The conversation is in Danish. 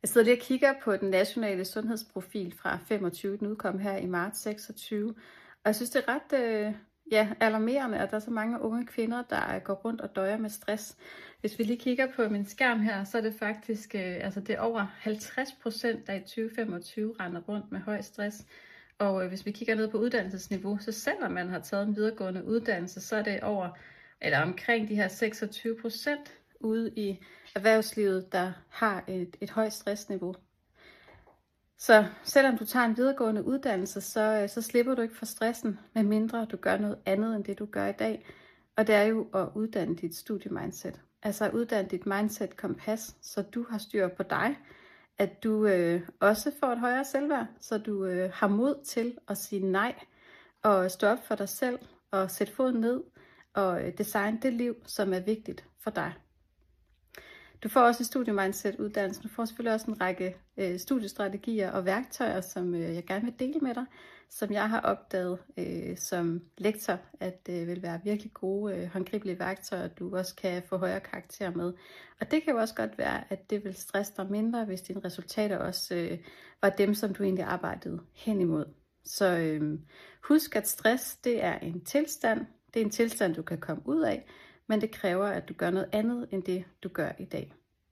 Jeg sidder lige og kigger på den nationale sundhedsprofil fra 25, den udkom her i marts 26, og jeg synes, det er ret alarmerende, at der er så mange unge kvinder, der går rundt og døjer med stress. Hvis vi lige kigger på min skærm her, så er det faktisk det er over 50%, der i 2025 render rundt med høj stress. Og hvis vi kigger ned på uddannelsesniveau, så selvom man har taget en videregående uddannelse, så er det omkring de her 26% ude i erhvervslivet, der har et højt stressniveau. Så selvom du tager en videregående uddannelse, så slipper du ikke for stressen, medmindre du gør noget andet end det, du gør i dag. Og det er jo at uddanne dit studiemindset. Altså at uddanne dit mindset-kompas, så du har styr på dig. At du også får et højere selvværd, så du har mod til at sige nej og stå op for dig selv og sætte foden ned og designe det liv, som er vigtigt for dig. Du får også en studiemindset-uddannelse. Du får selvfølgelig også en række studiestrategier og værktøjer, som jeg gerne vil dele med dig, som jeg har opdaget som lektor, at det vil være virkelig gode, håndgribelige værktøjer, du også kan få højere karakter med. Og det kan jo også godt være, at det vil stresse dig mindre, hvis dine resultater også var dem, som du egentlig arbejdede hen imod. Så husk, at stress, det er en tilstand. Det er en tilstand, du kan komme ud af, men det kræver, at du gør noget andet end det, du gør i dag.